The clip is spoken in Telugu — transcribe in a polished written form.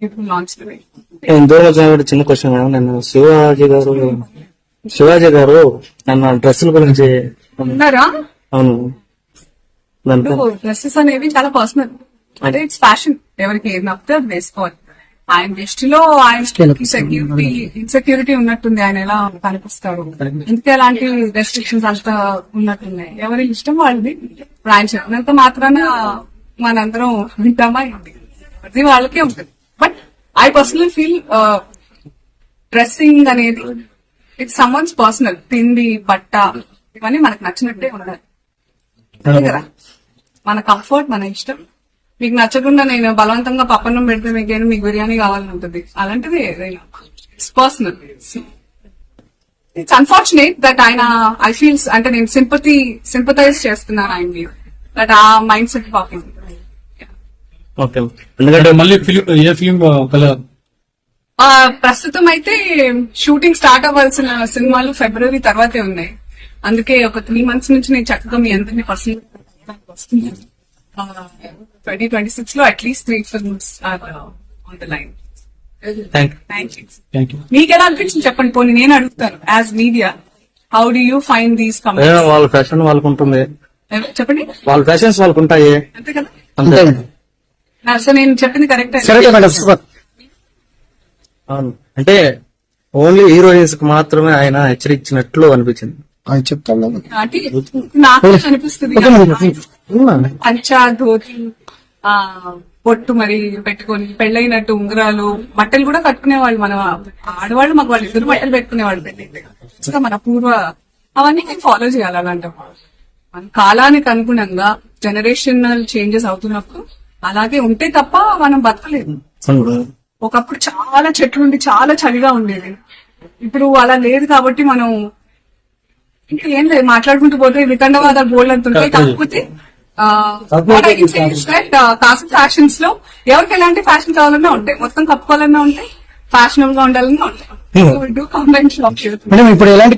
people launched the way. దూరం వచ్చిన చిన్న క్వశ్చన్ మేడం. నేను శివాజీ గారు నన్ను డ్రెస్సుల గురించి ఉన్నారా? అవును, దాంట్లో డ్రెస్సెస్ అనేవి చాలా పర్సనల్, అంటే ఇట్స్ ఫ్యాషన్. ఎవరికి ఏది నప్పితే అది వేసుకోవాలి. ఆయన దృష్టిలో ఆయన ఇన్సెక్యూరిటీ ఉన్నట్టుంది. ఆయన ఎలా కనిపిస్తారు, ఇందుకే అలాంటి రెస్ట్రిక్షన్స్ అంతా ఉన్నట్టున్నాయి. ఎవరి ఇష్టం వాళ్ళది. ఇప్పుడు ఆయన చెప్పినంత మాత్రాన మనందరం వింటామా? అది వాళ్ళకే ఉంటుంది. But I personal feel dressing అనేది ఇట్స్ సమ్వన్స్ పర్సనల్. తిండి, బట్ట ఇవన్నీ మనకు నచ్చినట్టే ఉండాలి కదా. మన కంఫర్ట్, మన ఇష్టం. మీకు నచ్చకుండా నేను బలవంతంగా పప్పన్నం పెడితే మీకు బిర్యానీ కావాలని ఉంటుంది. అలాంటిది ఏదైనా it's personal. It's unfortunate that ఆయన ఐ ఫీల్స్ అంటే నేను సింపథైజ్ చేస్తున్నాను ఆయన మీద. దట్ ఆ మైండ్ సెట్ పాకింది. ఓకే, ఎందుకంటే మళ్ళీ ఏ ఫిలిం ప్రస్తుతం అయితే షూటింగ్ స్టార్ట్ అవ్వాల్సిన సినిమాలు ఫిబ్రవరి తర్వాతే ఉన్నాయి. అందుకే ఒక 3 months నుంచి నేను చక్కగా మీ అందరినీ పర్సనల్ వస్తున్నాను. 2026 లో at least 3 films are on the line. Thank you. మీకు ఎలా అనిపించింది చెప్పండి. పోనీ నేను అడుగుతాను, as media how do you find these వాళ్ళ ఫ్యాషన్ వాళ్ళకు ఉంటుంది, చెప్పండి. వాళ్ళ ఫ్యాషన్స్ వాళ్ళకు ఉంటాయి, అంతే కదా. అంతే. సో నేను చెప్పింది కరెక్ట్. అవును, అంటే ఓన్లీ హీరోయిన్స్ కి మాత్రమే ఆయన హెచ్చరించినట్లు అనిపించింది. అంటే నాకు అనిపిస్తుంది పంచా, ధోతి, పొట్టు మరి పెట్టుకొని పెళ్ళైనట్టు ఉంగరాలు, బట్టలు కూడా కట్టుకునేవాళ్ళు. మన ఆడవాళ్ళు మగ వాళ్ళు ఇద్దరు బట్టలు పెట్టుకునేవాళ్ళు పెళ్ళైతే. మన పూర్వ అవన్నీ నేను ఫాలో చేయాలి. అలాంటి మన కాలానికి అనుగుణంగా జనరేషనల్ చేంజెస్ అవుతున్నప్పుడు అలాగే ఉంటే తప్ప మనం బతకలేదు. ఒకప్పుడు చాలా చెట్లుండి చాలా చలిగా ఉండేది. ఇప్పుడు అలా లేదు కాబట్టి మనం ఇంకా ఏం లేదు, మాట్లాడుకుంటూ పోతే వితండవాద గోల్డ్ అంటుంటాయి. కాకపోతే కాసు ఫ్యాషన్స్ లో ఎవరికి ఎలాంటి ఫ్యాషన్ కావాలన్నా ఉంటాయి, మొత్తం కప్పుకోవాలన్నా ఉంటాయి, ఫ్యాషనబుల్ గా ఉండాలన్నా ఉంటాయి. So do combine shop. ఇప్పుడు ఎలాంటి